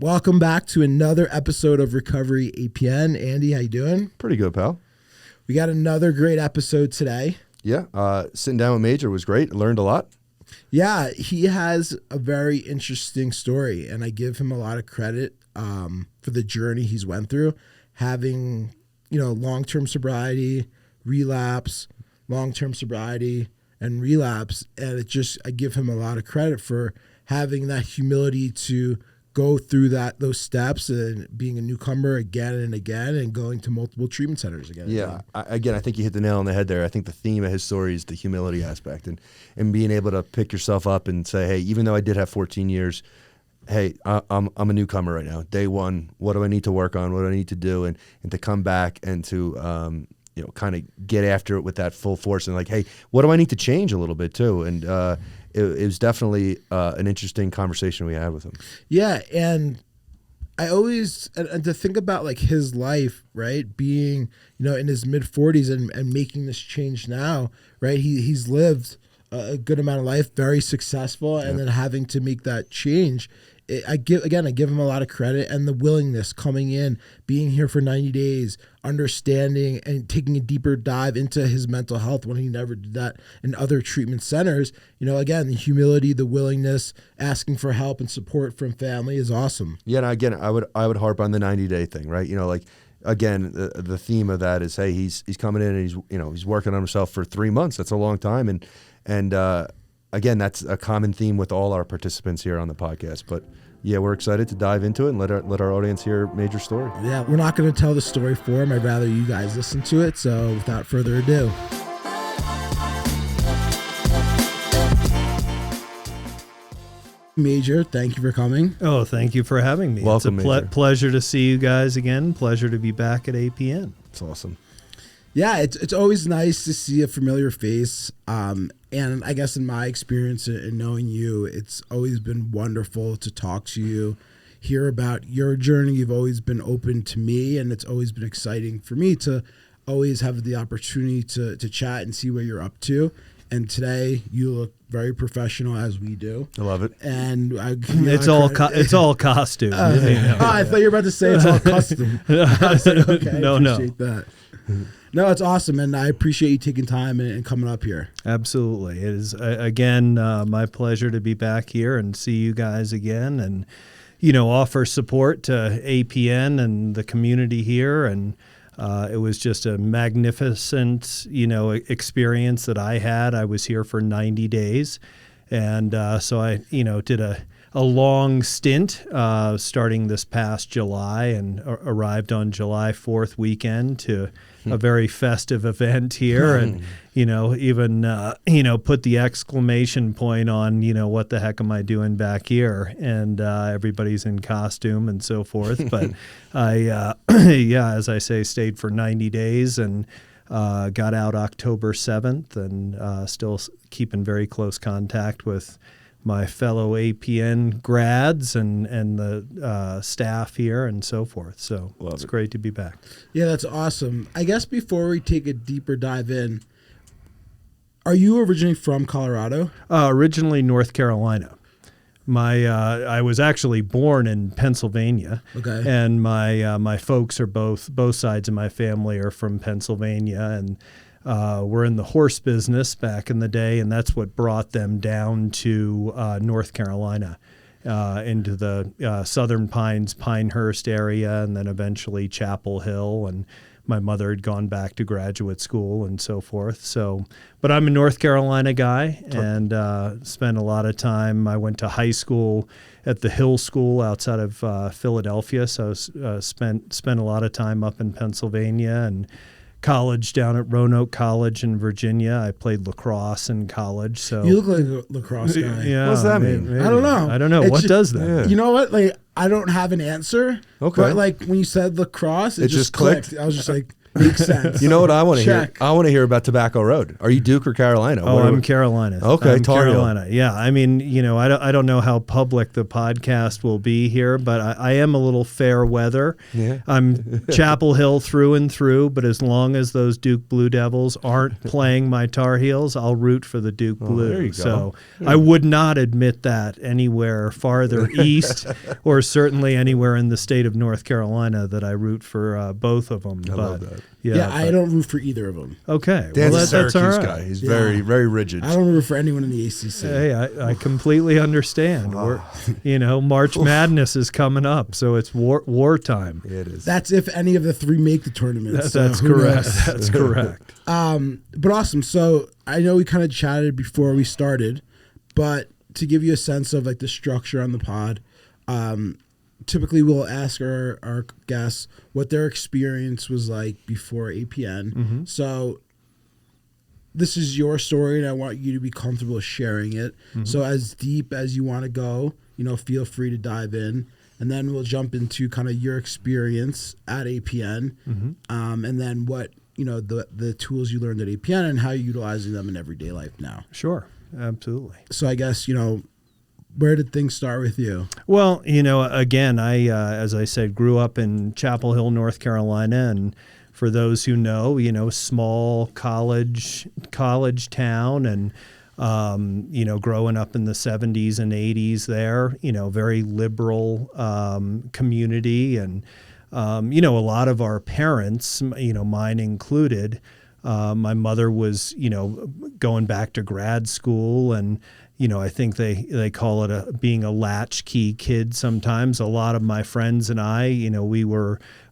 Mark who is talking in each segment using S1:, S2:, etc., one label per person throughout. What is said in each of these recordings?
S1: Welcome back to another episode of Recovery APN. Andy, how you doing?
S2: Pretty good, pal.
S1: We got another great episode today.
S2: Yeah, sitting down with Major was great. Learned a lot.
S1: Yeah, he has a very interesting story, and I give him a lot of credit for the journey he's went through, having, long-term sobriety, relapse, long-term sobriety, and relapse. And I give him a lot of credit for having that humility to go through those steps and being a newcomer again and again and going to multiple treatment centers again.
S2: Yeah, I think you hit the nail on the head there. I think the theme of his story is the humility aspect and being able to pick yourself up and say, hey, even though I did have 14 years, hey, I'm a newcomer right now. Day one, what do I need to work on? What do I need to do? And to come back and to kind of get after it with that full force and like, hey, what do I need to change a little bit too? And it was definitely an interesting conversation we had with him.
S1: Yeah, and I always and to think about like his life, right? Being in his mid 40s and making this change now, right? He's lived a good amount of life, very successful, and then having to make that change. I give him a lot of credit, and the willingness coming in, being here for 90 days, understanding and taking a deeper dive into his mental health when he never did that in other treatment centers. Again, the humility, the willingness, asking for help and support from family is awesome.
S2: Yeah, and again, I would harp on the 90-day thing, right? Again, the theme of that is, hey, he's coming in and he's working on himself for 3 months. That's a long time, and again, that's a common theme with all our participants here on the podcast. But yeah, we're excited to dive into it and let our audience hear Major's story.
S1: Yeah, we're not going to tell the story for him. I'd rather you guys listen to it. So without further ado. Major, thank you for coming.
S3: Oh, thank you for having me.
S2: Welcome,
S3: it's a pleasure to see you guys again. Pleasure to be back at APN.
S2: It's awesome.
S1: Yeah, it's always nice to see a familiar face. And I guess in my experience in knowing you, it's always been wonderful to talk to you, hear about your journey. You've always been open to me, and it's always been exciting for me to always have the opportunity to chat and see where you're up to. And today you look very professional, as we do.
S2: I love it.
S1: And
S3: it's all costume.
S1: I thought you were about to say it's all custom. I was like, okay,
S3: No.
S1: appreciate that. No, it's awesome, and I appreciate you taking time and coming up here.
S3: Absolutely. It is, again, my pleasure to be back here and see you guys again and, offer support to APN and the community here. And it was just a magnificent, experience that I had. I was here for 90 days. And so I, did a long stint starting this past July and arrived on July 4th weekend to a very festive event here and, even, put the exclamation point on, what the heck am I doing back here? And everybody's in costume and so forth. But I, as I say, stayed for 90 days and got out October 7th and still keeping very close contact with my fellow APN grads and the staff here and so forth. So it's great to be back.
S1: Yeah, that's awesome. I guess before we take a deeper dive in, are you originally from Colorado?
S3: Originally North Carolina. I was actually born in Pennsylvania.
S1: Okay.
S3: And my folks are both sides of my family are from Pennsylvania, and were in the horse business back in the day, and that's what brought them down to North Carolina, into the Southern Pines, Pinehurst area, and then eventually Chapel Hill. And my mother had gone back to graduate school and so forth. So, but I'm a North Carolina guy and spent a lot of time. I went to high school at the Hill School outside of Philadelphia, so spent a lot of time up in Pennsylvania, and college down at Roanoke College in Virginia. I played lacrosse in college. So
S1: you look like a lacrosse guy.
S3: Yeah,
S2: what does that mean?
S1: I don't know.
S3: I don't know. What does that?
S2: Yeah.
S1: You know what? Like, I don't have an answer.
S2: Okay.
S1: But like when you said lacrosse, it just clicked. I was just like, Makes sense.
S2: You know what I want to hear?
S1: Check.
S2: I want to hear about Tobacco Road. Are you Duke or Carolina?
S3: Oh, I'm Carolina.
S2: Okay,
S3: I'm
S2: Tar Heel.
S3: Carolina. Yeah, I mean, I don't know how public the podcast will be here, but I am a little fair weather.
S2: Yeah.
S3: I'm Chapel Hill through and through, but as long as those Duke Blue Devils aren't playing my Tar Heels, I'll root for the Duke Blue.
S2: there you go.
S3: So I would not admit that anywhere farther east, or certainly anywhere in the state of North Carolina, that I root for both of them.
S2: I love that.
S1: Yeah, I don't root for either of them.
S3: Okay,
S2: Dan's
S3: well,
S2: a
S3: that's all
S2: Syracuse
S3: right.
S2: guy. He's very, very rigid.
S1: I don't root for anyone in the ACC.
S3: Hey, I completely understand. March Madness is coming up, so it's wartime.
S2: It is.
S1: That's if any of the three make the tournament.
S3: That's correct. That's correct.
S1: But awesome. So I know we kind of chatted before we started, but to give you a sense of like the structure on the pod, typically we'll ask our guests what their experience was like before APN.
S3: Mm-hmm.
S1: So this is your story, and I want you to be comfortable sharing it.
S3: Mm-hmm.
S1: So as deep as you want to go, feel free to dive in. And then we'll jump into kind of your experience at APN,
S3: Mm-hmm.
S1: and then what, the tools you learned at APN and how you're utilizing them in everyday life now.
S3: Sure, absolutely.
S1: So I guess, where did things start with you?
S3: Well, again, I, as I said, grew up in Chapel Hill, North Carolina, and for those who know, small college town, and growing up in the 70s and 80s there, very liberal community, and a lot of our parents, mine included, my mother was, going back to grad school, and I think they call it being a latchkey kid sometimes. A lot of my friends and I,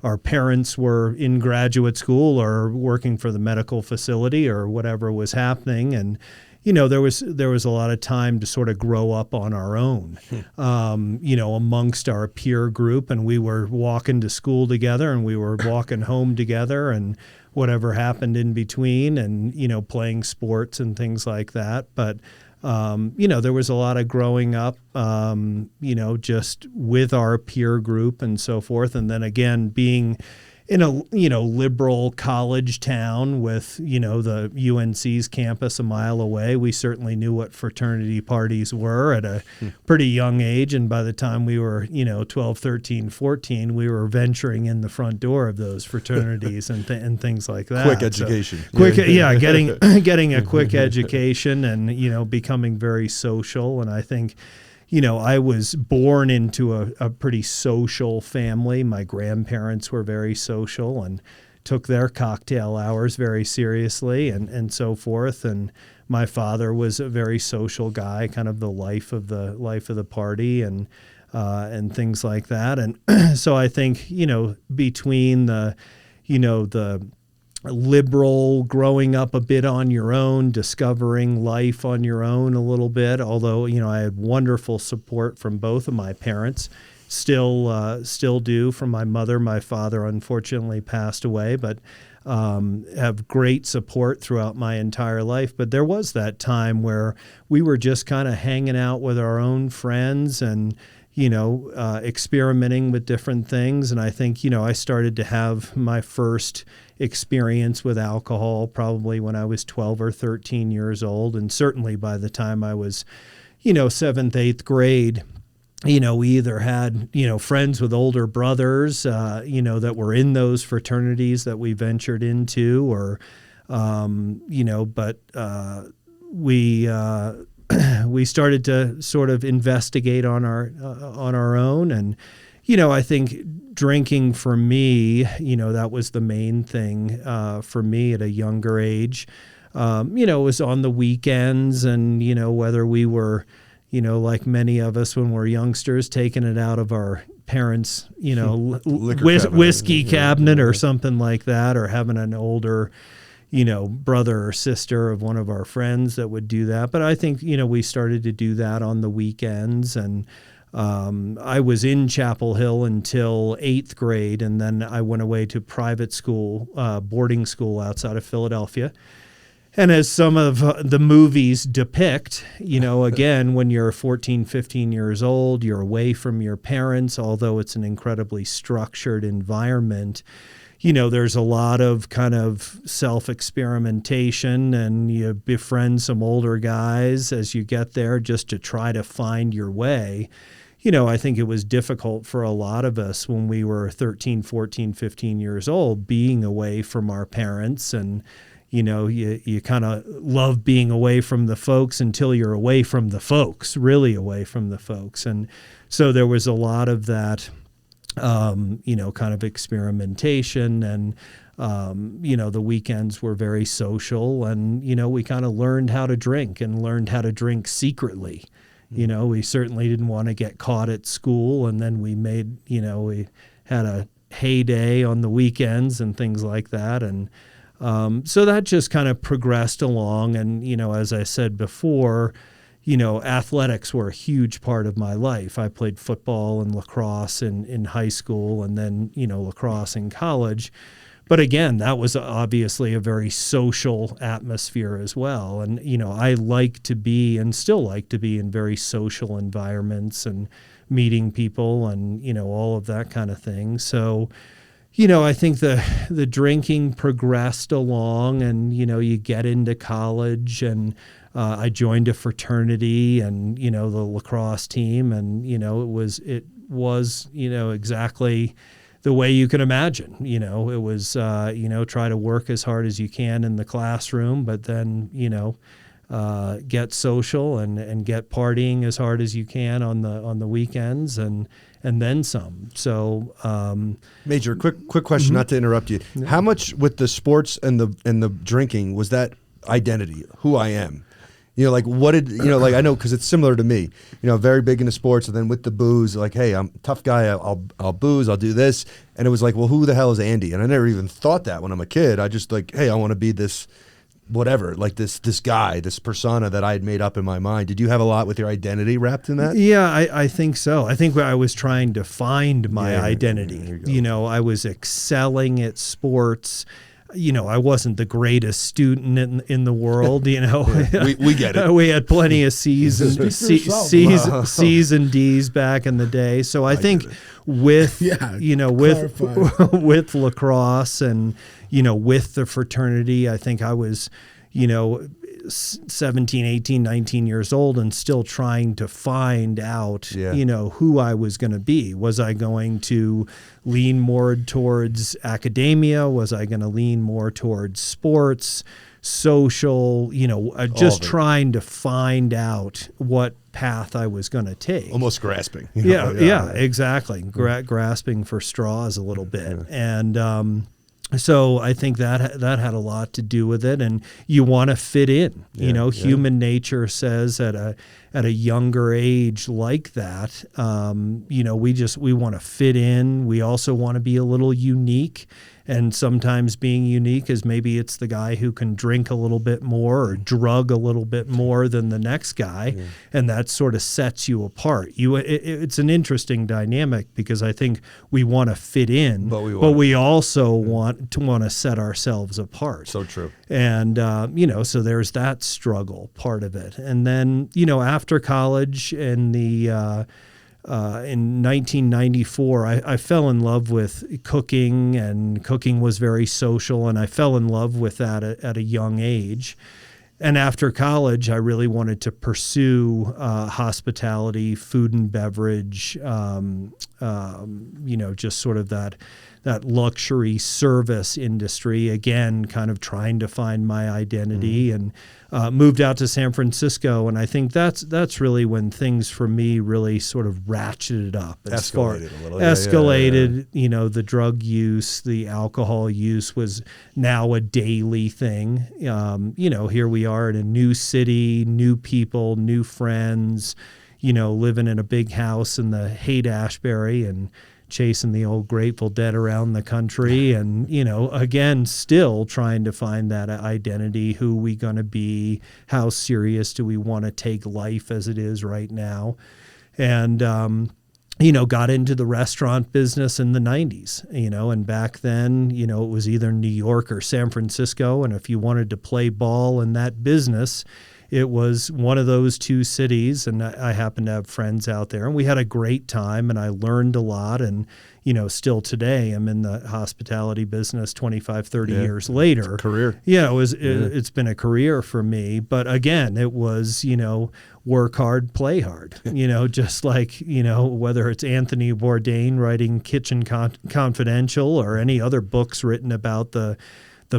S3: our parents were in graduate school or working for the medical facility or whatever was happening. And, there was a lot of time to sort of grow up on our own, amongst our peer group. And we were walking to school together, and we were walking home together, and whatever happened in between, and, playing sports and things like that. But there was a lot of growing up, just with our peer group and so forth. And then again, being in a, liberal college town with, the UNC's campus a mile away, we certainly knew what fraternity parties were at a pretty young age. And by the time we were, 12, 13, 14, we were venturing in the front door of those fraternities and things like that.
S2: Quick education.
S3: So, getting a quick education, and, becoming very social. And I think, I was born into a pretty social family. My grandparents were very social and took their cocktail hours very seriously, and so forth. And my father was a very social guy, kind of the life of the party, and things like that. And so I think, between the liberal, growing up a bit on your own, discovering life on your own a little bit, although, I had wonderful support from both of my parents, still do from my mother. My father unfortunately passed away, but have great support throughout my entire life. But there was that time where we were just kind of hanging out with our own friends and, experimenting with different things. And I think, I started to have my first experience with alcohol probably when I was 12 or 13 years old. And certainly by the time I was, 7th, 8th grade, we either had, friends with older brothers, that were in those fraternities that we ventured into, or, we started to sort of investigate on our own. And, I think drinking for me, that was the main thing for me at a younger age. It was on the weekends, and, whether we were, like many of us when we're youngsters, taking it out of our parents', whiskey cabinet or something like that, or having an older, brother or sister of one of our friends that would do that. But I think, we started to do that on the weekends. And I was in Chapel Hill until 8th grade, and then I went away to private school, boarding school outside of Philadelphia. And as some of the movies depict, again, when you're 14, 15 years old, you're away from your parents, although it's an incredibly structured environment. there's a lot of kind of self-experimentation, and you befriend some older guys as you get there just to try to find your way. I think it was difficult for a lot of us when we were 13, 14, 15 years old, being away from our parents. And, you kind of love being away from the folks until you're away from the folks, really away from the folks. And so there was a lot of that, kind of experimentation. And, the weekends were very social. And, we kind of learned how to drink and learned how to drink secretly. We certainly didn't want to get caught at school, and then we made, we had a heyday on the weekends and things like that. And so that just kind of progressed along. And, as I said before, athletics were a huge part of my life. I played football and lacrosse in high school, and then, lacrosse in college. But again, that was obviously a very social atmosphere as well. And, I like to be and still like to be in very social environments and meeting people and, all of that kind of thing. So, I think the drinking progressed along, and, you get into college, and I joined a fraternity and, the lacrosse team. And, it was, exactly the way you can imagine. It was, try to work as hard as you can in the classroom, but then, get social and get partying as hard as you can on the weekends and then some. So,
S2: Major, quick question, not to interrupt you. How much with the sports and the drinking was that identity, who I am? What did, I know, because it's similar to me, very big into sports, and then with the booze, like, hey, I'm a tough guy, I'll booze, I'll do this. And it was like, well, who the hell is Andy? And I never even thought that when I'm a kid. I just like, hey, I want to be this, whatever, like this guy, this persona that I had made up in my mind. Did you have a lot with your identity wrapped in that?
S3: Yeah, I think so. I think I was trying to find my identity. I was excelling at sports. I wasn't the greatest student in the world.
S2: We get it.
S3: We had plenty of C's and D's back in the day. So I think with with lacrosse and with the fraternity, I think I was 17, 18, 19 years old and still trying to find out, who I was going to be. Was I going to lean more towards academia? Was I going to lean more towards sports, social, just trying to find out what path I was going to take.
S2: Almost grasping.
S3: Yeah, exactly. Grasping for straws a little bit. And, so I think that had a lot to do with it, and you want to fit in. Human nature says at a younger age like that, we want to fit in. We also want to be a little unique, and sometimes being unique is maybe it's the guy who can drink a little bit more or drug a little bit more than the next guy, and that sort of sets you apart. It's an interesting dynamic because I think we want to fit in, but we also want to set ourselves apart.
S2: So true.
S3: And, so there's that struggle part of it. And then, after college in 1994, I fell in love with cooking, and cooking was very social, and I fell in love with that at a young age. And after college, I really wanted to pursue hospitality, food and beverage, just sort of that luxury service industry, again, kind of trying to find my identity, and moved out to San Francisco. And I think that's really when things for me really sort of ratcheted up.
S2: Escalated a little.
S3: Escalated, the drug use, the alcohol use was now a daily thing. Here we are in a new city, new people, new friends, living in a big house in the Haight-Ashbury and chasing the old Grateful Dead around the country, and again, still trying to find that identity. Who we going to be? How serious do we want to take life as it is right now? And got into the restaurant business in the 90s, and back then, it was either New York or San Francisco, and if you wanted to play ball in that business, it was one of those two cities, and I happened to have friends out there, and we had a great time, and I learned a lot. And still today, I'm in the hospitality business 25, 30 years later.
S2: Career.
S3: It's been a career for me. But again, it was, work hard, play hard, just like, whether it's Anthony Bourdain writing Kitchen Confidential or any other books written about the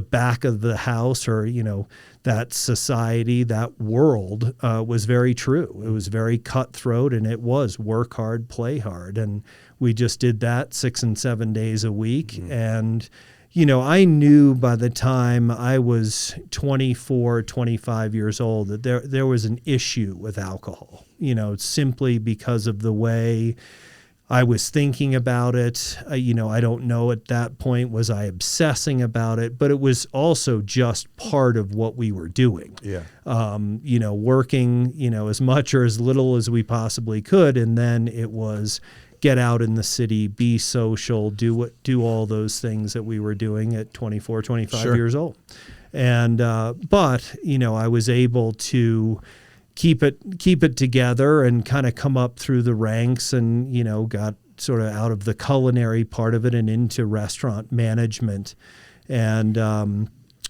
S3: back of the house, or, that society, that world was very true. It was very cutthroat, and it was work hard, play hard. And we just did that 6 and 7 days a week. Mm-hmm. And, I knew by the time I was 24, 25 years old that there was an issue with alcohol, simply because of the way I was thinking about it. I don't know at that point, was I obsessing about it, but it was also just part of what we were doing.
S2: Yeah.
S3: Working, as much or as little as we possibly could. And then it was get out in the city, be social, do all those things that we were doing at 24, 25
S2: Sure.
S3: years old. And, but, I was able to keep it together and kind of come up through the ranks, and, got sort of out of the culinary part of it and into restaurant management, and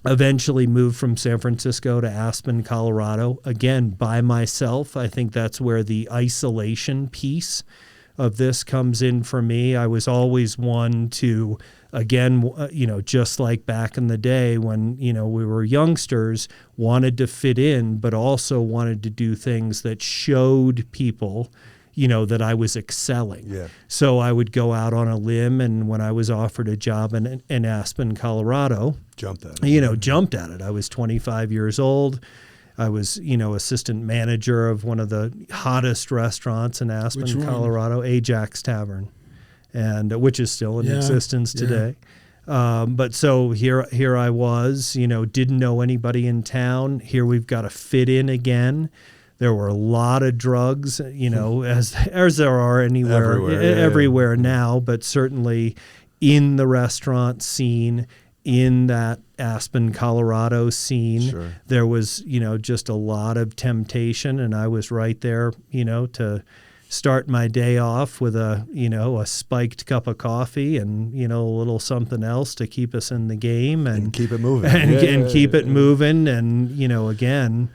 S3: eventually moved from San Francisco to Aspen, Colorado, again, by myself. I think that's where the isolation piece of this comes in for me. I was always one to, again, just like back in the day when, we were youngsters, wanted to fit in, but also wanted to do things that showed people, that I was excelling.
S2: Yeah.
S3: So I would go out on a limb, and when I was offered a job in Aspen, Colorado,
S2: jumped at it.
S3: Jumped at it. I was 25 years old. I was, assistant manager of one of the hottest restaurants in Aspen, Colorado, Ajax Tavern, and which is still in existence today. But so here I was, didn't know anybody in town. Here we've got to fit in again. There were a lot of drugs, as there are everywhere now, but certainly in the restaurant scene, in that Aspen, Colorado scene,
S2: Sure.
S3: There was, just a lot of temptation, and I was right there, to start my day off with a spiked cup of coffee and, a little something else to keep us in the game and
S2: keep it moving
S3: and keep it moving. And, again,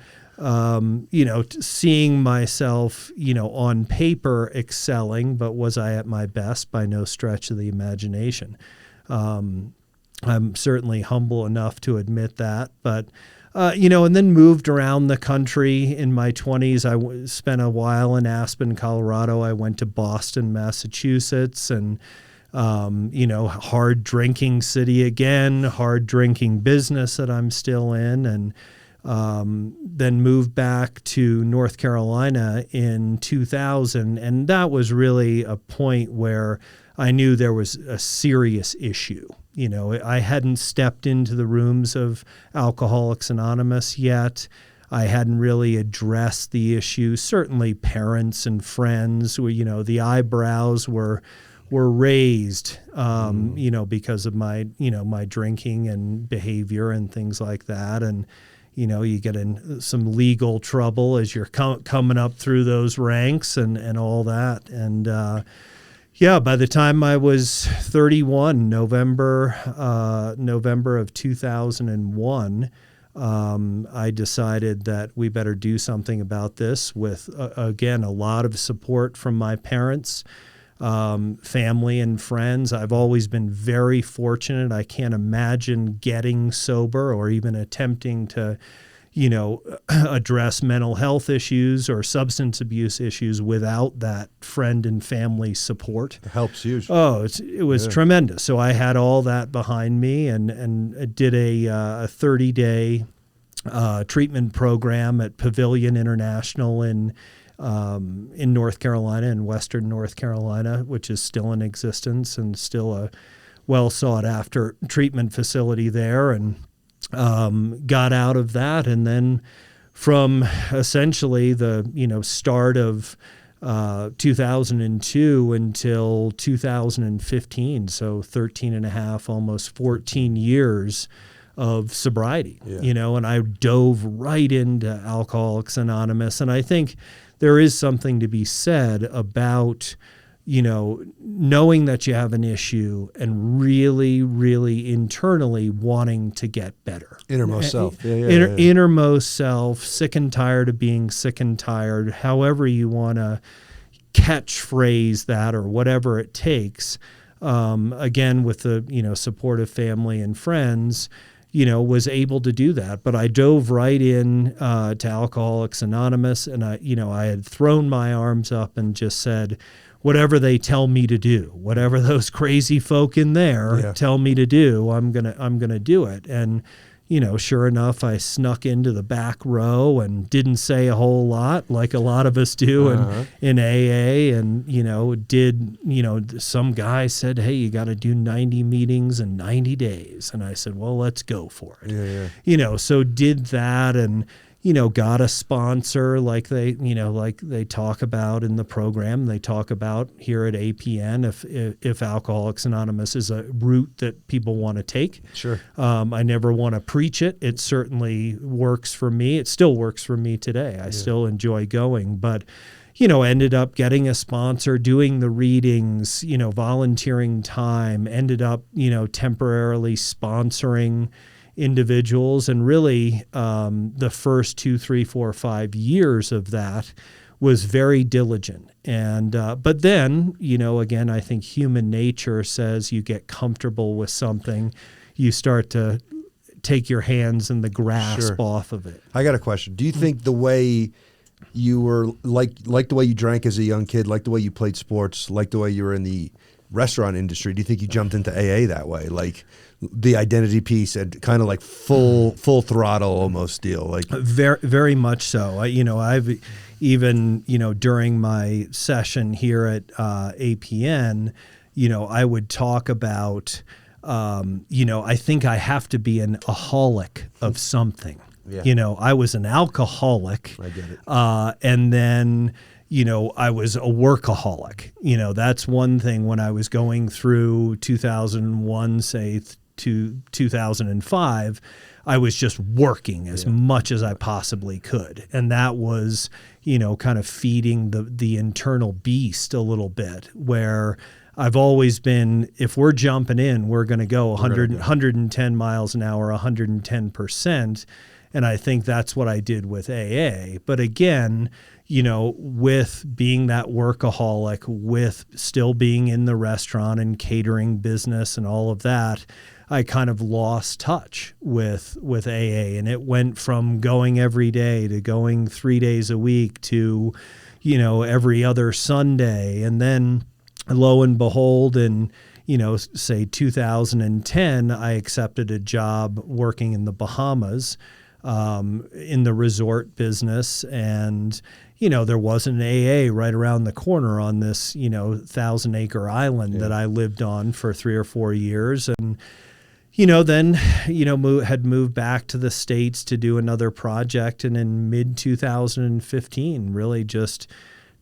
S3: seeing myself, on paper excelling, but was I at my best? By no stretch of the imagination. I'm certainly humble enough to admit that, but, and then moved around the country in my 20s. I spent a while in Aspen, Colorado. I went to Boston, Massachusetts, and, hard drinking city again, hard drinking business that I'm still in, and then moved back to North Carolina in 2000. And that was really a point where I knew there was a serious issue. I hadn't stepped into the rooms of Alcoholics Anonymous yet. I hadn't really addressed the issue. Certainly parents and friends, the eyebrows were raised, because of my, my drinking and behavior and things like that. And, you get in some legal trouble as you're coming up through those ranks and all that. And, by the time I was 31, November of 2001, I decided that we better do something about this with, again, a lot of support from my parents, family and friends. I've always been very fortunate. I can't imagine getting sober or even attempting to, address mental health issues or substance abuse issues without that friend and family support.
S2: It helps you.
S3: Oh, it was tremendous. So I had all that behind me and did a 30-day treatment program at Pavilion International in North Carolina, in Western North Carolina, which is still in existence and still a well sought after treatment facility there, and got out of that. And then from essentially the start of 2002 until 2015, so 13 and a half, almost 14 years, of sobriety,
S2: Yeah.
S3: and I dove right into Alcoholics Anonymous. And I think there is something to be said about, knowing that you have an issue and really, really internally wanting to get better.
S2: Innermost self. Yeah.
S3: Innermost self, sick and tired of being sick and tired, however you want to catchphrase that or whatever it takes. Again, with the, supportive family and friends, was able to do that. But I dove right in to Alcoholics Anonymous, and I had thrown my arms up and just said, whatever they tell me to do, whatever those crazy folk in there tell me to do, I'm gonna do it. And sure enough, I snuck into the back row and didn't say a whole lot, like a lot of us do in AA. And, some guy said, hey, you got to do 90 meetings in 90 days. And I said, well, let's go for it. So did that and, got a sponsor like they talk about in the program. They talk about here at APN if Alcoholics Anonymous is a route that people want to take.
S2: Sure.
S3: I never want to preach it. It certainly works for me. It still works for me today. I still enjoy going, but ended up getting a sponsor, doing the readings, volunteering time, ended up, temporarily sponsoring individuals. And really the first 2, 3, 4, 5 years of that was very diligent. And but then, again, I think human nature says you get comfortable with something, you start to take your hands and the grasp off of it.
S2: I got a question. Do you think the way you were like the way you drank as a young kid, like the way you played sports, like the way you were in the restaurant industry, do you think you jumped into AA that way? Like the identity piece and kind of like full throttle almost deal? Like
S3: very, very much so. I've even, during my session here at APN, I would talk about, I think I have to be an aholic of something.
S2: Yeah.
S3: I was an alcoholic.
S2: I get it.
S3: And then, I was a workaholic. That's one thing when I was going through 2001, say, to 2005, I was just working as much as I possibly could. And that was, kind of feeding the internal beast a little bit, where I've always been, if we're jumping in, we're going to go 110 miles an hour, 110%. And I think that's what I did with AA. But again, with being that workaholic, with still being in the restaurant and catering business and all of that, I kind of lost touch with AA. And it went from going every day to going 3 days a week to, every other Sunday. And then lo and behold, in, say 2010, I accepted a job working in the Bahamas, in the resort business. And, there was an AA right around the corner on this, 1,000-acre island that I lived on for 3 or 4 years. And, then, had moved back to the States to do another project. And in mid-2015, really just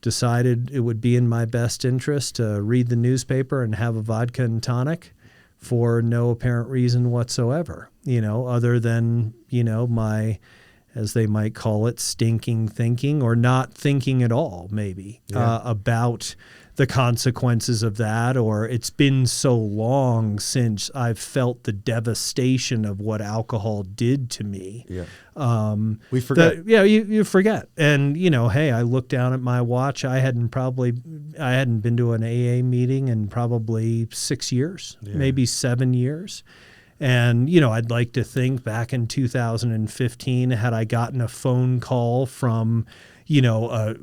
S3: decided it would be in my best interest to read the newspaper and have a vodka and tonic for no apparent reason whatsoever, other than, my, as they might call it, stinking thinking, or not thinking at all, maybe, about the consequences of that. Or it's been so long since I've felt the devastation of what alcohol did to me.
S2: We forget.
S3: You forget. And, hey, I looked down at my watch. I hadn't been to an AA meeting in probably 6 years, maybe 7 years. And, I'd like to think back in 2015, had I gotten a phone call from, a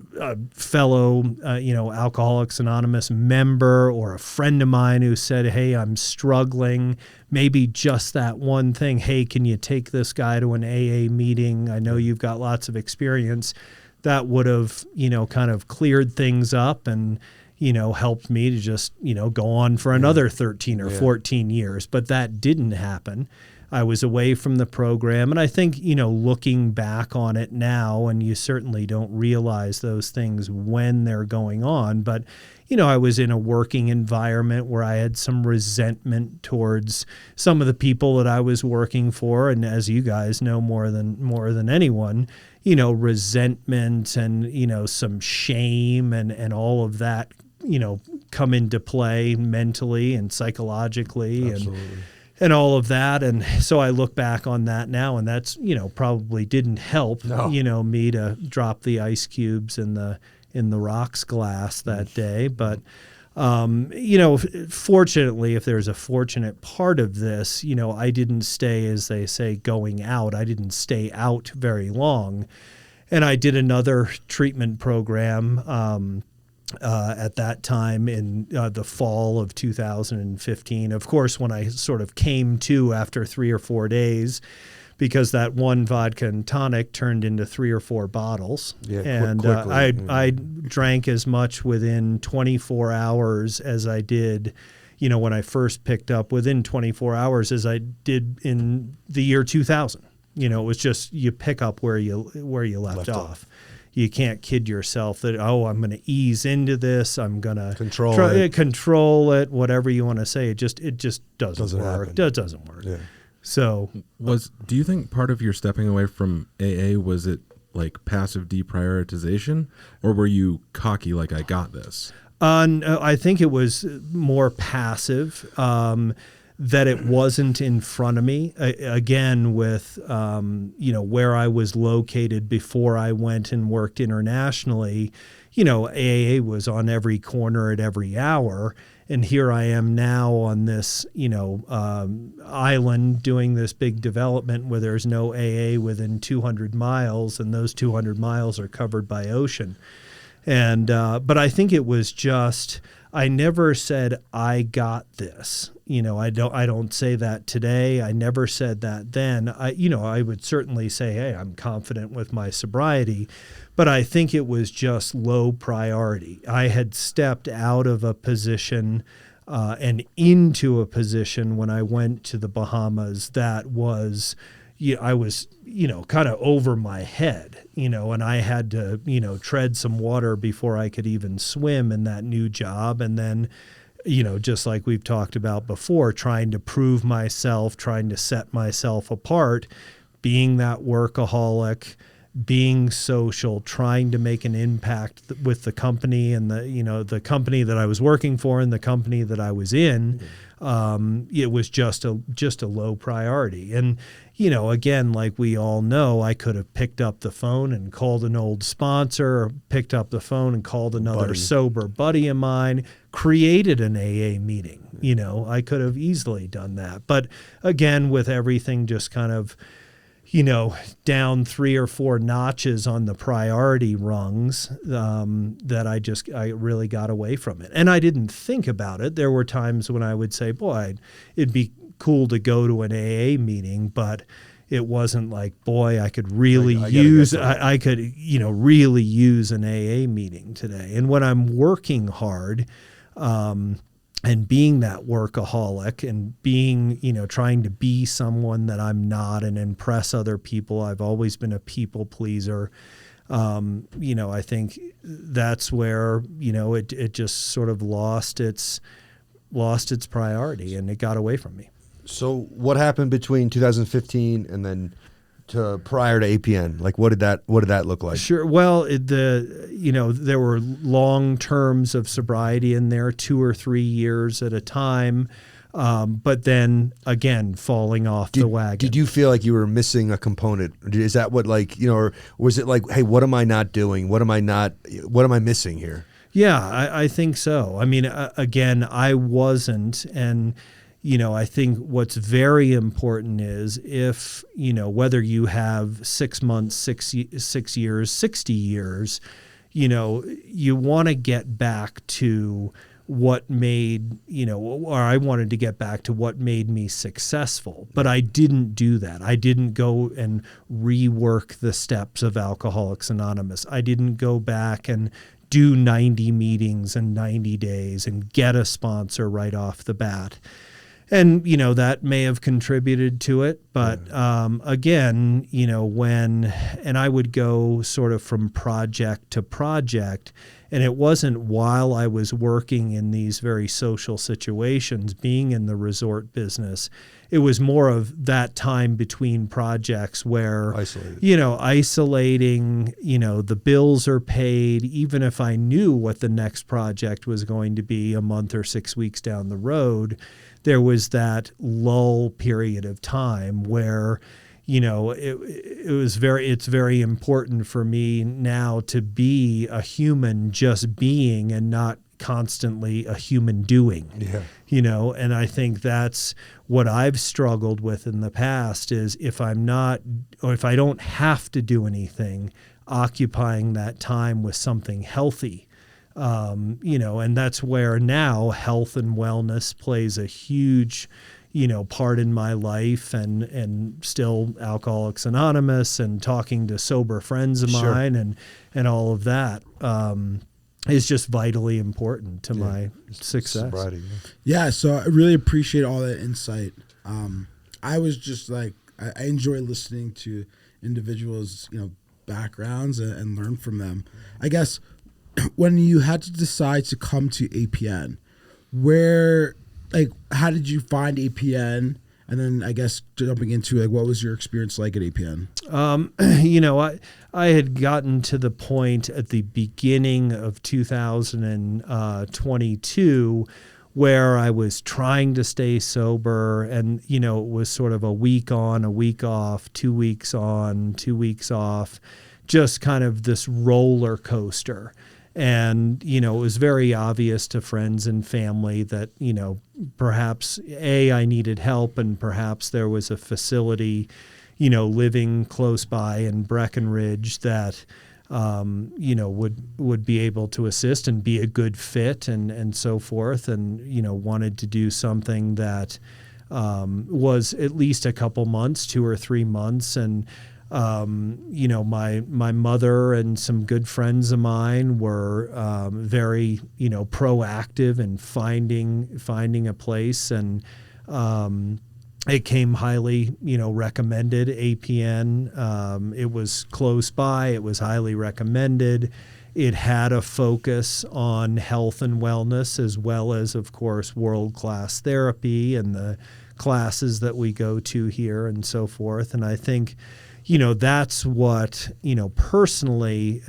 S3: fellow, Alcoholics Anonymous member or a friend of mine who said, hey, I'm struggling, maybe just that one thing. Hey, can you take this guy to an AA meeting? I know you've got lots of experience. That would have, kind of cleared things up and, helped me to just, go on for another 13 or 14 years. But that didn't happen. I was away from the program. And I think, looking back on it now, and you certainly don't realize those things when they're going on, but I was in a working environment where I had some resentment towards some of the people that I was working for. And as you guys know more than anyone, resentment and, some shame and all of that, come into play mentally and psychologically.
S2: Absolutely.
S3: And all of that. And so I look back on that now, and that's, probably didn't help, me to drop the ice cubes in the rocks glass that day. But, fortunately, if there's a fortunate part of this, I didn't stay, as they say, going out. I didn't stay out very long. And I did another treatment program at that time in the fall of 2015. Of course, when I sort of came to after 3 or 4 days, because that one vodka and tonic turned into 3 or 4 bottles.
S2: Yeah,
S3: and
S2: quickly.
S3: I drank as much within 24 hours as I did, when I first picked up, within 24 hours as I did in the year 2000. It was just you pick up where you left off. You can't kid yourself that, I'm going to ease into this. I'm going to control it, whatever you want to say. It just doesn't work.
S2: Happen.
S3: It doesn't work.
S2: Yeah.
S3: So
S4: do you think part of your stepping away from AA, was it like passive deprioritization, or were you cocky like I got this?
S3: No, I think it was more passive, that it wasn't in front of me. Again, with, where I was located before I went and worked internationally, AA was on every corner at every hour. And here I am now on this, island doing this big development where there's no AA within 200 miles, and those 200 miles are covered by ocean. And but I think it was just, I never said I got this. I don't say that today. I never said that then. I would certainly say, hey, I'm confident with my sobriety, but I think it was just low priority. I had stepped out of a position and into a position when I went to the Bahamas that was, I was, kind of over my head, and I had to, tread some water before I could even swim in that new job. And then, just like we've talked about before, trying to prove myself, trying to set myself apart, being that workaholic, being social, trying to make an impact with the company and the company that I was working for and the company that I was in. It was just a low priority. And, again, like we all know, I could have picked up the phone and called an old sponsor, or picked up the phone and called another sober buddy of mine, created an AA meeting. I could have easily done that. But again, with everything just kind of, down 3 or 4 notches on the priority rungs, that I really got away from it. And I didn't think about it. There were times when I would say, boy, it'd be cool to go to an AA meeting, but it wasn't like, boy, I could really I could really use an AA meeting today. And when I'm working hard, and being that workaholic and being, trying to be someone that I'm not and impress other people. I've always been a people pleaser. I think that's where, it just sort of lost its priority, and it got away from me.
S2: So what happened between 2015 and then prior to APN? Like, what did that look like?
S3: Sure. Well, there were long terms of sobriety in there, 2 or 3 years at a time. But then again, falling off the wagon.
S2: Did you feel like you were missing a component? Is that what, or was it like, hey, what am I not doing? What am I missing here?
S3: Yeah, I think so. I mean, again, I wasn't. And, I think what's very important is if, whether you have 6 months, 6 years, 60 years, you want to get back to what made, or I wanted to get back to what made me successful. But I didn't do that. I didn't go and rework the steps of Alcoholics Anonymous. I didn't go back and do 90 meetings in 90 days and get a sponsor right off the bat. And, that may have contributed to it. But again, and I would go sort of from project to project, and it wasn't while I was working in these very social situations, being in the resort business. It was more of that time between projects where, isolating, the bills are paid. Even if I knew what the next project was going to be a month or 6 weeks down the road, there was that lull period of time where, it's very important for me now to be a human just being and not constantly a human doing. And I think that's what I've struggled with in the past is if I don't have to do anything, occupying that time with something healthy. And that's where now health and wellness plays a huge, part in my life, and still Alcoholics Anonymous and talking to sober friends of mine and all of that is just vitally important to my success.
S2: Sobriety,
S1: So I really appreciate all that insight. I was just like, I enjoy listening to individuals, backgrounds and learn from them. I guess when you had to decide to come to APN, how did you find APN? And then I guess jumping into what was your experience like at APN?
S3: I had gotten to the point at the beginning of 2022 where I was trying to stay sober, and it was sort of a week on, a week off, 2 weeks on, 2 weeks off, just kind of this roller coaster. And, it was very obvious to friends and family that, perhaps I needed help, and perhaps there was a facility, living close by in Breckenridge that, would be able to assist and be a good fit and so forth. And, wanted to do something that was at least a couple months, 2 or 3 months. And, my mother and some good friends of mine were very, proactive in finding a place, and it came highly, recommended. APN. It was close by. It was highly recommended. It had a focus on health and wellness, as well as, of course, world-class therapy and the classes that we go to here and so forth. And I think, that's what, personally,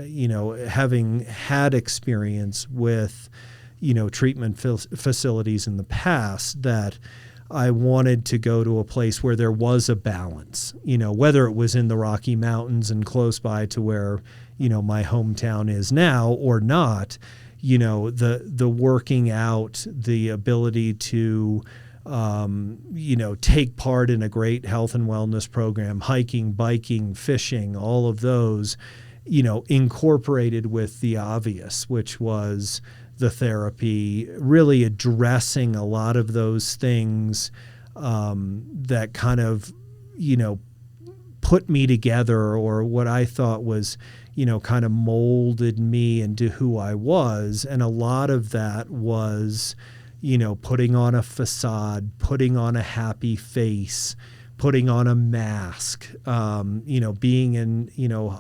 S3: having had experience with, treatment facilities in the past, that I wanted to go to a place where there was a balance, whether it was in the Rocky Mountains and close by to where, my hometown is now or not, the working out, the ability to, take part in a great health and wellness program, hiking, biking, fishing, all of those, incorporated with the obvious, which was the therapy, really addressing a lot of those things that kind of, put me together, or what I thought was, kind of molded me into who I was. And a lot of that was, putting on a facade, putting on a happy face, putting on a mask, being in,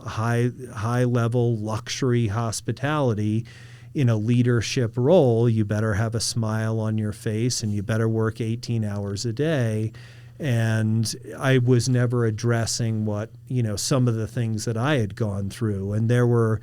S3: high level luxury hospitality in a leadership role. You better have a smile on your face, and you better work 18 hours a day. And I was never addressing what, some of the things that I had gone through. And there were,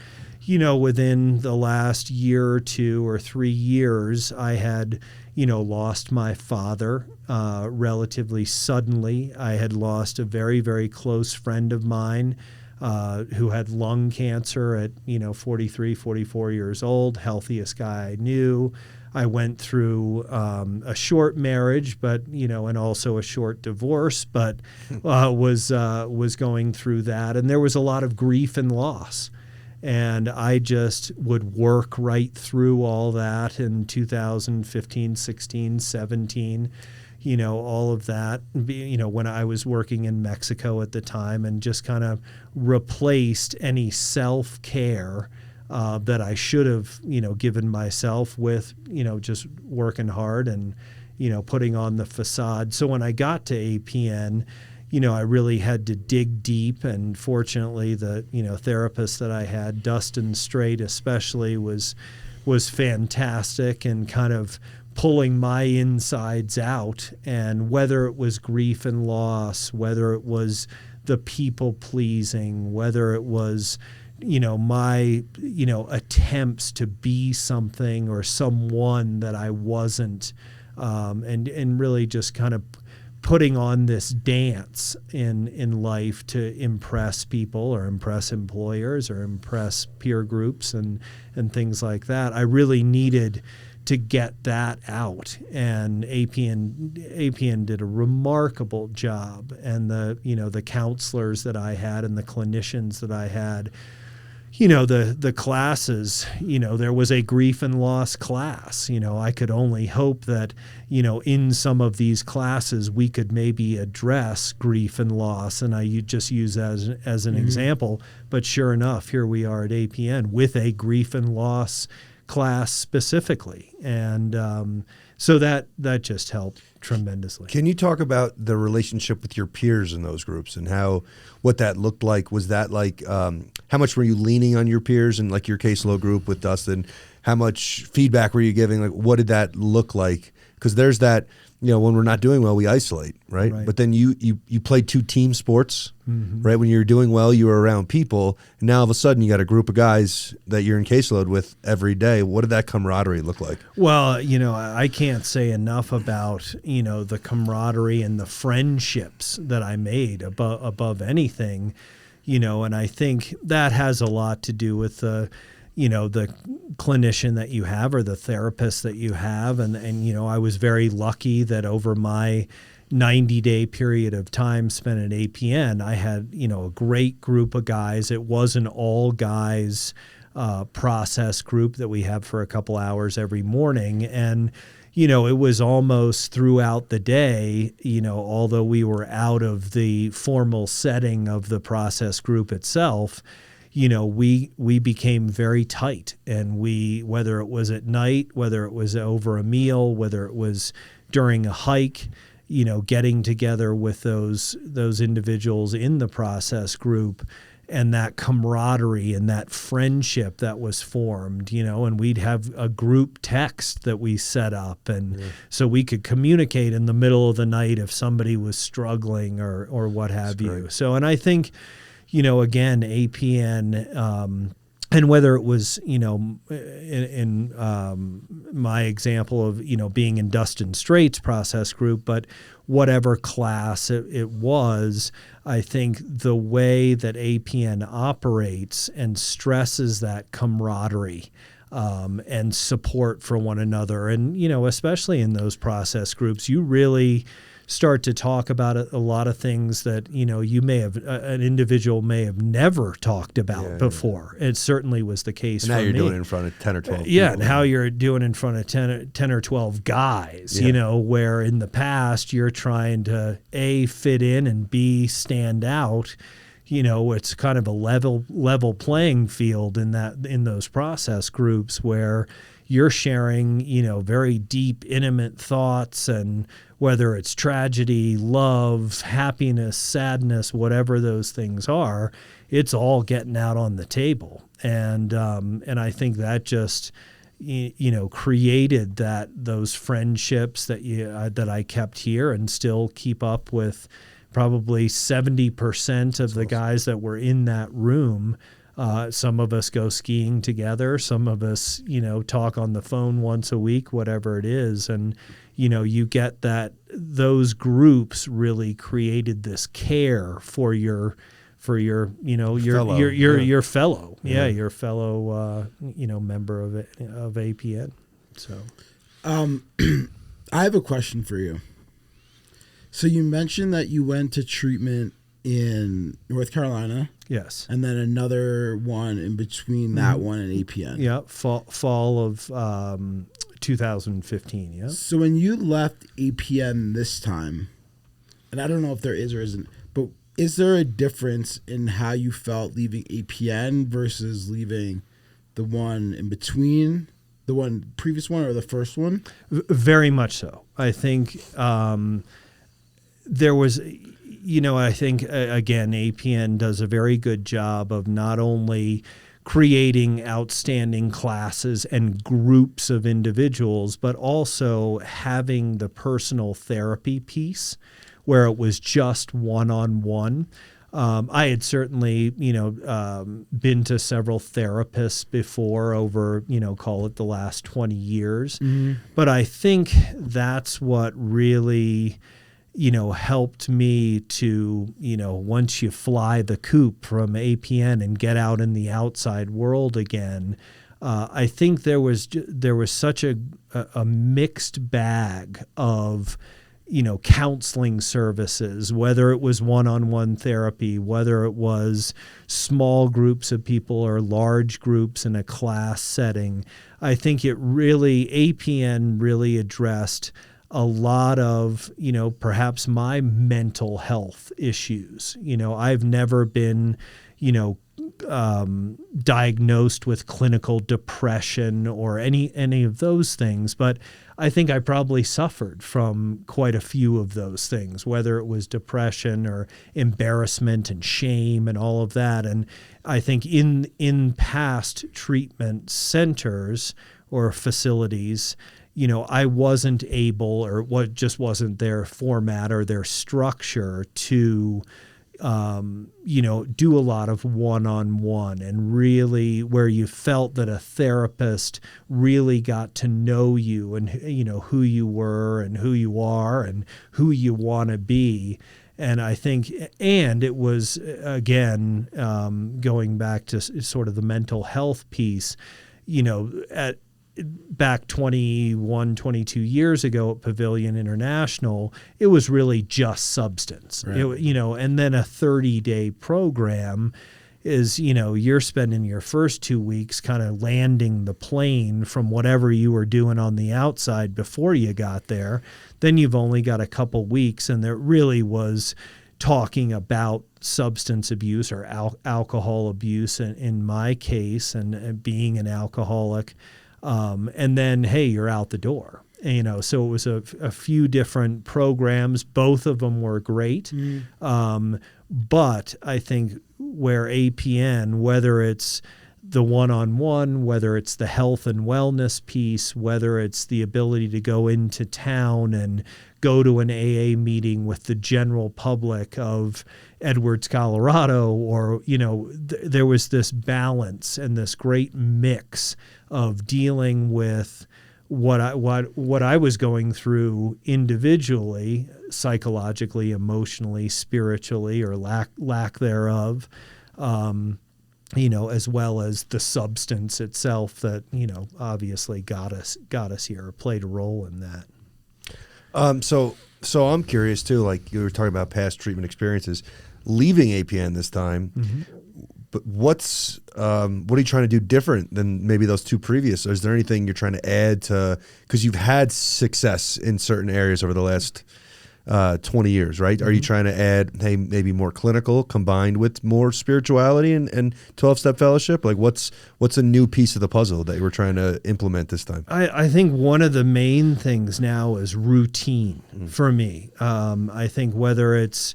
S3: within the last year or 2 or 3 years, I had, lost my father relatively suddenly. I had lost a very, very close friend of mine who had lung cancer at, 43, 44 years old, healthiest guy I knew. I went through a short marriage, but, and also a short divorce, but was going through that. And there was a lot of grief and loss. And I just would work right through all that in 2015, 16, 17, all of that, when I was working in Mexico at the time, and just kind of replaced any self-care that I should have, given myself with, just working hard and putting on the facade. So when I got to APN, I really had to dig deep, and fortunately the, therapist that I had, Dustin Straight especially, was fantastic and kind of pulling my insides out. And whether it was grief and loss, whether it was the people pleasing, whether it was, my, attempts to be something or someone that I wasn't, and really just kind of putting on this dance in life to impress people or impress employers or impress peer groups and things like that. I really needed to get that out, and APN did a remarkable job, and the counselors that I had and the clinicians that I had, the classes, there was a grief and loss class. I could only hope that, in some of these classes we could maybe address grief and loss. And I just use that as an example. But sure enough, here we are at APN with a grief and loss class specifically. And so that just helped tremendously.
S2: Can you talk about the relationship with your peers in those groups and what that looked like? Was that like, how much were you leaning on your peers in like your caseload group with Dustin? How much feedback were you giving? Like, what did that look like? Because there's that, when we're not doing well, we isolate, right? But then you played two team sports, right? When you're doing well, you were around people. And now all of a sudden you got a group of guys that you're in caseload with every day. What did that camaraderie look like?
S3: Well, I can't say enough about, the camaraderie and the friendships that I made above anything, and I think that has a lot to do with the clinician that you have or the therapist that you have. And I was very lucky that over my 90-day period of time spent at APN, I had, a great group of guys. It wasn't all guys process group that we have for a couple hours every morning. And, it was almost throughout the day, although we were out of the formal setting of the process group itself, we became very tight, and whether it was at night, whether it was over a meal, whether it was during a hike, getting together with those individuals in the process group, and that camaraderie and that friendship that was formed, and we'd have a group text that we set up, and so we could communicate in the middle of the night if somebody was struggling or what have you. So, and I think, again, APN, and whether it was, in my example of, being in Dustin Straight's process group, but whatever class it was, I think the way that APN operates and stresses that camaraderie and support for one another. And, especially in those process groups, you really start to talk about a lot of things that, you may have, an individual may have never talked about before. It certainly was the case for me.
S2: Now you're doing it in front of 10 or 12 people.
S3: Yeah, and how you're doing in front of 10 or 12 guys, where in the past you're trying to A, fit in, and B, stand out. It's kind of a level playing field in those process groups where you're sharing, very deep, intimate thoughts, and whether it's tragedy, love, happiness, sadness, whatever those things are, it's all getting out on the table. And I think that just, created those friendships that I kept here and still keep up with. Probably 70% of the guys that were in that room. Some of us go skiing together. Some of us, talk on the phone once a week, whatever it is. And, you get that those groups really created this care for your fellow, your fellow, your fellow, member of APN. So,
S1: I have a question for you. So you mentioned that you went to treatment in North Carolina.
S3: Yes.
S1: And then another one in between that one and APN.
S3: Yeah, fall of 2015, yeah.
S1: So when you left APN this time, and I don't know if there is or isn't, but is there a difference in how you felt leaving APN versus leaving the one in between The one previous one or the first one?
S3: Very much so. I think there was, I think, again, APN does a very good job of not only creating outstanding classes and groups of individuals, but also having the personal therapy piece where it was just one-on-one. I had certainly, been to several therapists before over, call it the last 20 years. Mm-hmm. But I think that's what really, helped me to, once you fly the coop from APN and get out in the outside world again, I think there was such a mixed bag of, counseling services, whether it was one-on-one therapy, whether it was small groups of people or large groups in a class setting. I think APN really addressed a lot of, perhaps my mental health issues. I've never been, diagnosed with clinical depression or any of those things, but I think I probably suffered from quite a few of those things, whether it was depression or embarrassment and shame and all of that. And I think in past treatment centers or facilities, I wasn't able, or what just wasn't their format or their structure to do a lot of one-on-one, and really where you felt that a therapist really got to know you and, who you were and who you are and who you want to be. And I think, and it was, again, going back to sort of the mental health piece, back 21, 22 years ago at Pavilion International, it was really just substance,
S1: right.
S3: And then a 30-day program is, you're spending your first 2 weeks kind of landing the plane from whatever you were doing on the outside before you got there. Then you've only got a couple weeks, and there really was talking about substance abuse or alcohol abuse in my case, and being an alcoholic. And then, hey, you're out the door. So it was a few different programs. Both of them were great. But I think where APN, whether it's the one-on-one, whether it's the health and wellness piece, whether it's the ability to go into town and go to an AA meeting with the general public of Edwards, Colorado, or, there was this balance and this great mix of dealing with what I was going through individually, psychologically, emotionally, spiritually, or lack thereof, as well as the substance itself that, obviously got us here, or played a role in that.
S2: So I'm curious too, like you were talking about past treatment experiences, leaving APN this time, but what are you trying to do different than maybe those two previous? Or is there anything you're trying to add to, because you've had success in certain areas over the last 20 years, right? Are you trying to add, hey, maybe more clinical combined with more spirituality and 12-step fellowship? Like what's a new piece of the puzzle that you were trying to implement this time?
S3: I think one of the main things now is routine for me. I think whether it's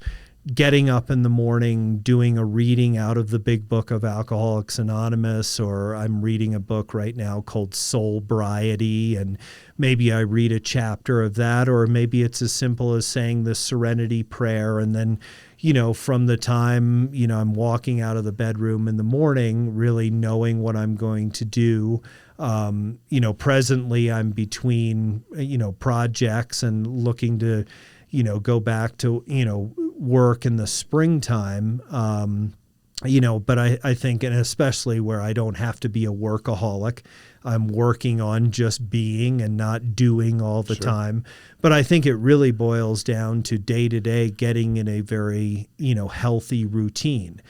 S3: getting up in the morning, doing a reading out of the big book of Alcoholics Anonymous, or I'm reading a book right now called Sobriety, and maybe I read a chapter of that, or maybe it's as simple as saying the Serenity Prayer, and then, from the time, I'm walking out of the bedroom in the morning, really knowing what I'm going to do. Presently I'm between, projects and looking to, go back to, work in the springtime, but I think, and especially where I don't have to be a workaholic, I'm working on just being and not doing all the time. But I think it really boils down to day to day getting in a very, healthy routine.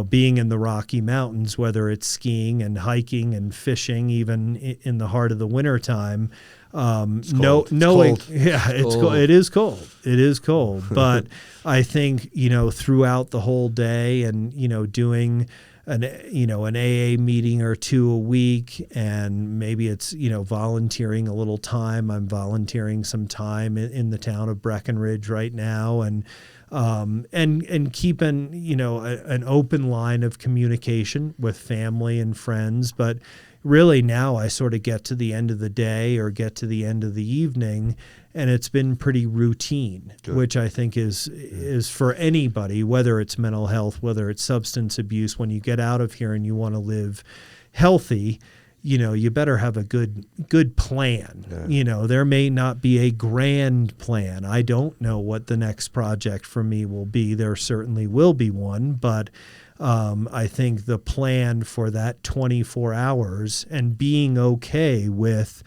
S3: Being in the Rocky Mountains, whether it's skiing and hiking and fishing, even in the heart of the wintertime,
S2: cold.
S3: It's cold. It is cold. It is cold. But I think, throughout the whole day and, doing an AA meeting or two a week, and maybe it's volunteering a little time. I'm volunteering some time in the town of Breckenridge right now, and keeping an open line of communication with family and friends. But really now I sort of get to the end of the day or get to the end of the evening, and it's been pretty routine. Good. Which I think is for anybody, whether it's mental health, whether it's substance abuse. When you get out of here and you want to live healthy, you better have a good plan. Yeah. There may not be a grand plan. I don't know what the next project for me will be. There certainly will be one, but I think the plan for that 24 hours and being okay with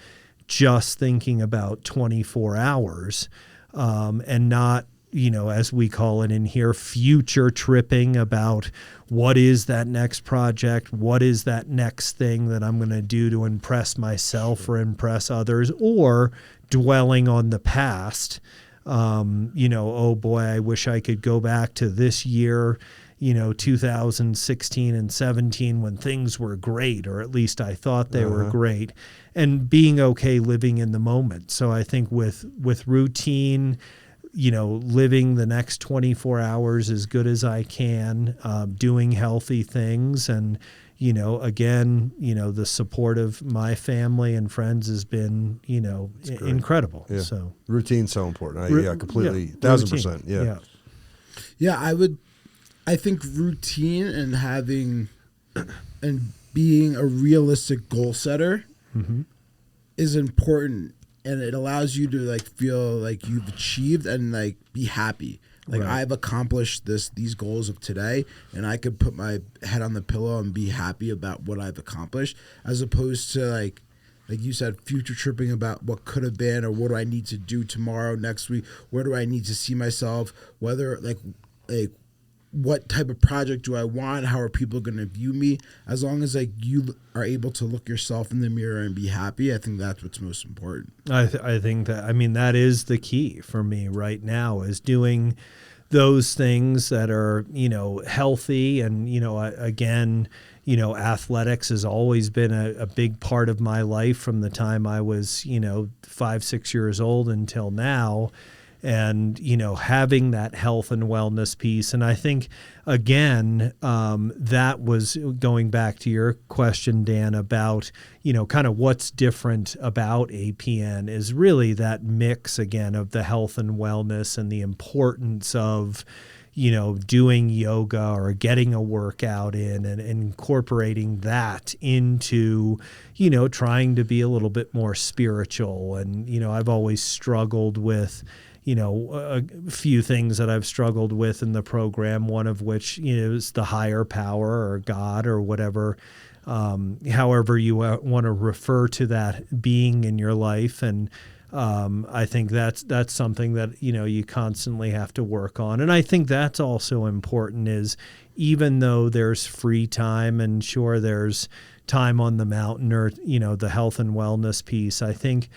S3: just thinking about 24 hours and not, as we call it in here, future tripping about what is that next project, what is that next thing that I'm going to do to impress myself or impress others, or dwelling on the past. Oh boy, I wish I could go back to this year, 2016 and 17 when things were great, or at least I thought they were great, and being okay living in the moment. So I think with routine, living the next 24 hours as good as I can, doing healthy things, and again, the support of my family and friends has been, incredible.
S2: Yeah.
S3: So
S2: routine's so important. Completely, 1,000%. Yeah.
S1: Yeah, I think routine and having and being a realistic goal setter is important, and it allows you to feel like you've achieved and be happy. Right. I've accomplished these goals of today, and I could put my head on the pillow and be happy about what I've accomplished, as opposed to like you said, future tripping about what could have been, or what do I need to do tomorrow, next week, where do I need to see myself, whether what type of project do I want, how are people going to view me. As long as you are able to look yourself in the mirror and be happy, I think that's what's most important.
S3: I think that is the key for me right now, is doing those things that are healthy. And again, athletics has always been a big part of my life from the time I was 5-6 years old until now. And, having that health and wellness piece. And I think, again, that was going back to your question, Dan, about, kind of what's different about APN is really that mix, again, of the health and wellness and the importance of, doing yoga or getting a workout in, and incorporating that into, trying to be a little bit more spiritual. And, I've always struggled with, a few things that I've struggled with in the program, one of which is the higher power or God or whatever, however you want to refer to that being in your life. And I think that's something that, you constantly have to work on. And I think that's also important, is even though there's free time, and sure, there's time on the mountain, or, the health and wellness piece, I think,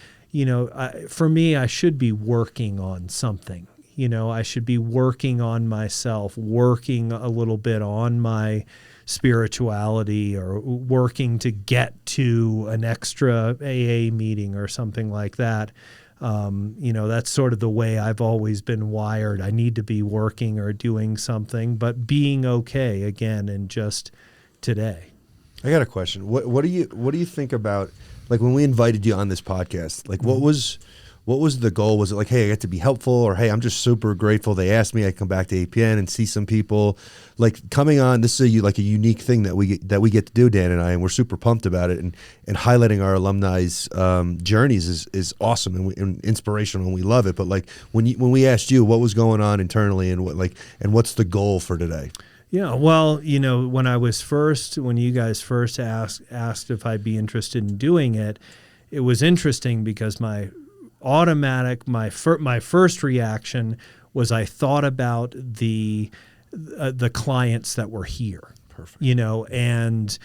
S3: for me, I should be working on something. I should be working on myself, working a little bit on my spirituality, or working to get to an extra AA meeting or something like that. That's sort of the way I've always been wired. I need to be working or doing something, but being okay, again, and just today.
S2: I got a question. What do you think about, when we invited you on this podcast, what was the goal? Was it hey, I get to be helpful, or hey, I'm just super grateful they asked me, I come back to APN and see some people coming on? This is a unique thing that we get to do, Dan and I, and we're super pumped about it, and highlighting our alumni's journeys is awesome and inspirational, and we love it. But when we asked you what was going on internally, and what's the goal for today?
S3: Yeah, well, when you guys first asked if I'd be interested in doing it, it was interesting because my first reaction was I thought about the clients that were here.
S2: Perfect.
S3: And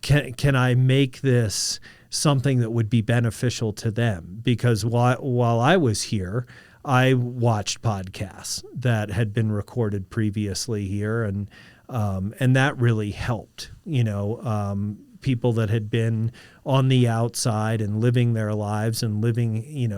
S3: can I make this something that would be beneficial to them? Because while I was here, I watched podcasts that had been recorded previously here, and And that really helped, people that had been on the outside and living their lives and living, in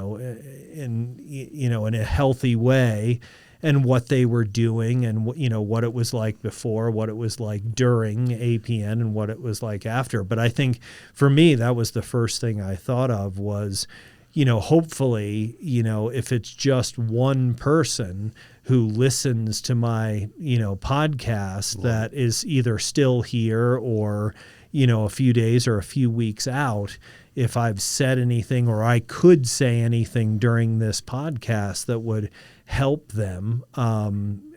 S3: a healthy way, and what they were doing, and what it was like before, what it was like during APN, and what it was like after. But I think for me, that was the first thing I thought of was, hopefully, if it's just one person who listens to my, podcast that is either still here or, a few days or a few weeks out, if I've said anything or I could say anything during this podcast that would help them.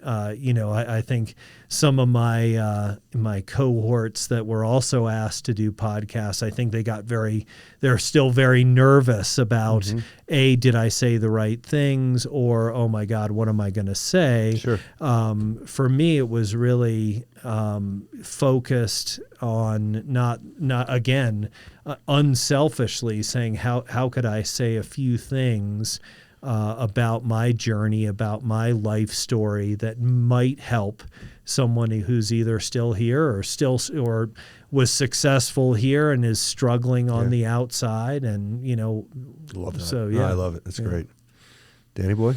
S3: I think some of my cohorts that were also asked to do podcasts, I think they're still very nervous about, did I say the right things, or, oh my God, what am I going to say?
S2: Sure.
S3: For me, it was really focused on not again, unselfishly saying how could I say a few things about my journey, about my life story that might help someone who's either still here or was successful here and is struggling on the outside. And,
S2: Love that.
S3: So,
S2: No, I love it. That's great. Danny boy?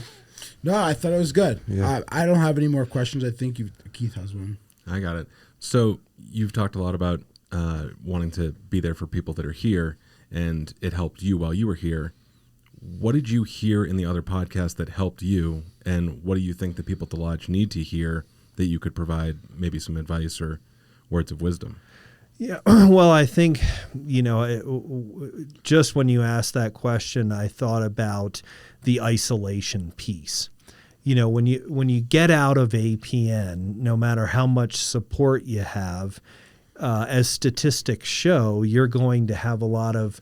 S1: No, I thought it was good.
S2: Yeah.
S1: I don't have any more questions. I think Keith has one.
S4: I got it. So you've talked a lot about wanting to be there for people that are here, and it helped you while you were here. What did you hear in the other podcasts that helped you, and what do you think the people at the Lodge need to hear that you could provide maybe some advice or words of wisdom?
S3: Yeah, well, I think, just when you asked that question, I thought about the isolation piece. When you get out of APN, no matter how much support you have, as statistics show, you're going to have a lot of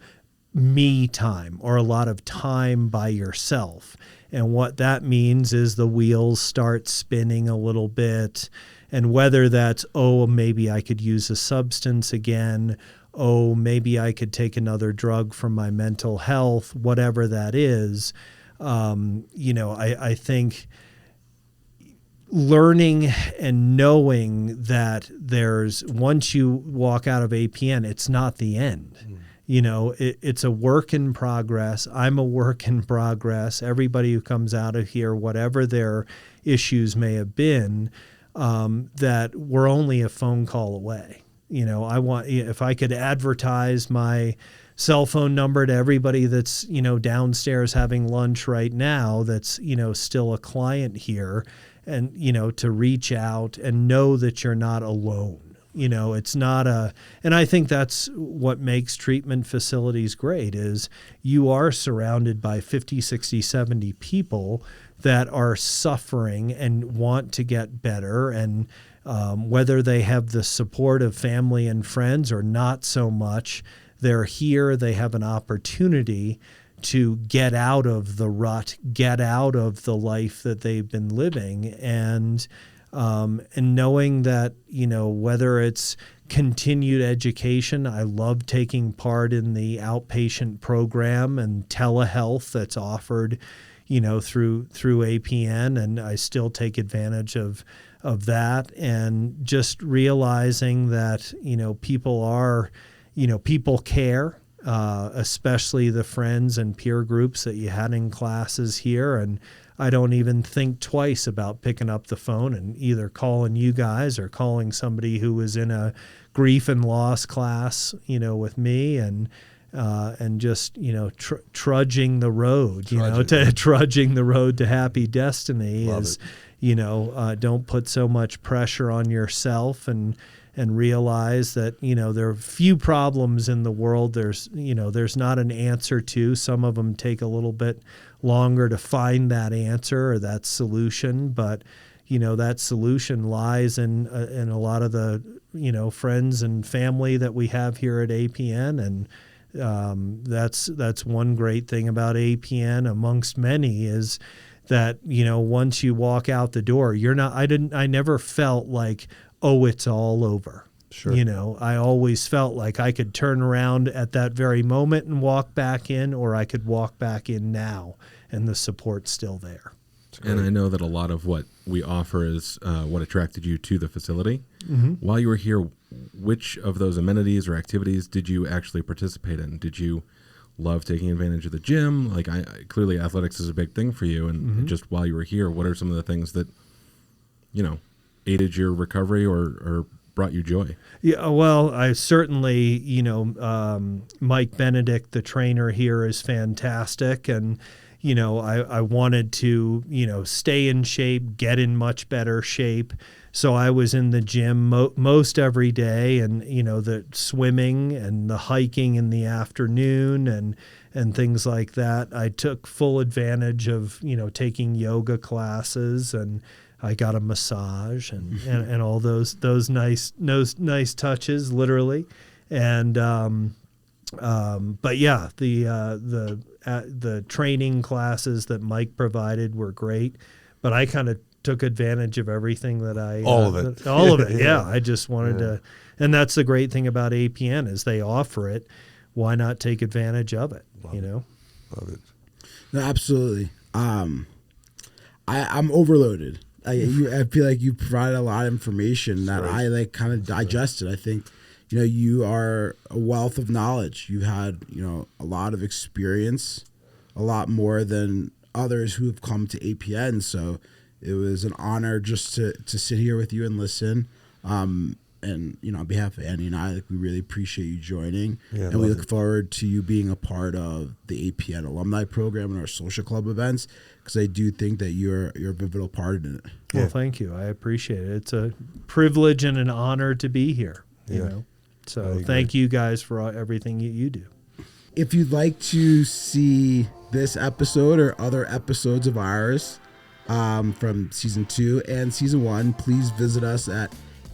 S3: me time or a lot of time by yourself. And what that means is the wheels start spinning a little bit. And whether that's, maybe I could use a substance again, maybe I could take another drug for my mental health, whatever that is, I think learning and knowing that once you walk out of APN, it's not the end. It's a work in progress. I'm a work in progress. Everybody who comes out of here, whatever their issues may have been, that we're only a phone call away. If I could advertise my cell phone number to everybody that's, downstairs having lunch right now, that's, still a client here, and, to reach out and know that you're not alone. It's not and I think that's what makes treatment facilities great is you are surrounded by 50, 60, 70 people that are suffering and want to get better. And whether they have the support of family and friends or not so much, they're here, they have an opportunity to get out of the rut, get out of the life that they've been living. And knowing that, whether it's continued education, I love taking part in the outpatient program and telehealth that's offered, through APN, and I still take advantage of that, and just realizing that, people care, especially the friends and peer groups that you had in classes here. And I don't even think twice about picking up the phone and either calling you guys or calling somebody who was in a grief and loss class, with me, and just, trudging the road, trudging the road to happy destiny. Love is, it. Don't put so much pressure on yourself, and realize that, there are few problems in the world there's not an answer to. Some of them take a little bit longer to find that answer or that solution, but that solution lies in a lot of the friends and family that we have here at APN. And that's one great thing about APN amongst many is that once you walk out the door, I never felt like, it's all over.
S2: Sure.
S3: I always felt like I could turn around at that very moment and walk back in, or I could walk back in now, and the support's still there.
S4: And I know that a lot of what we offer is what attracted you to the facility. While you were here, which of those amenities or activities did you actually participate in? Did you love taking advantage of the gym? Like, clearly athletics is a big thing for you. And just while you were here, what are some of the things that, aided your recovery or brought you joy?
S3: Yeah, well, I certainly, Mike Benedict, the trainer here, is fantastic. And, I wanted to, stay in shape, get in much better shape. So I was in the gym most every day, and, the swimming and the hiking in the afternoon and things like that. I took full advantage of, taking yoga classes, and I got a massage and all those nice touches, literally. And but yeah, the training classes that Mike provided were great, but I kind of took advantage of everything that
S2: all of it.
S3: All of it. Yeah. I just wanted to, and that's the great thing about APN is they offer it. Why not take advantage of it?
S2: Love it.
S1: No, absolutely. I'm overloaded. I feel like you provided a lot of information that I kind of digested. I think, you are a wealth of knowledge. You've had, a lot of experience, a lot more than others who have come to APN. So it was an honor just to sit here with you and listen. And, on behalf of Andy and I, we really appreciate you joining.
S2: Yeah,
S1: and we look forward to you being a part of the APN alumni program and our social club events, because I do think that you're a pivotal part in it.
S3: Well, thank you. I appreciate it. It's a privilege and an honor to be here, So thank you guys for everything you do.
S1: If you'd like to see this episode or other episodes of ours from season 2 and season 1, please visit us at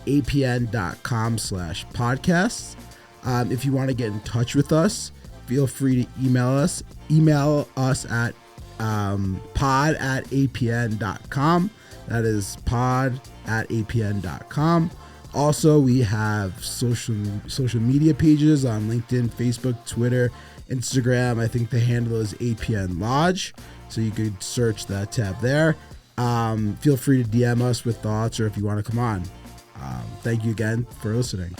S1: apn.com/podcasts. If you want to get in touch with us, feel free to email us at pod@apn.com. That is pod@apn.com. Also, we have social media pages on LinkedIn, Facebook, Twitter, Instagram. I think the handle is APN Lodge, so you could search that tab there. Feel free to DM us with thoughts or if you want to come on. Thank you again for listening.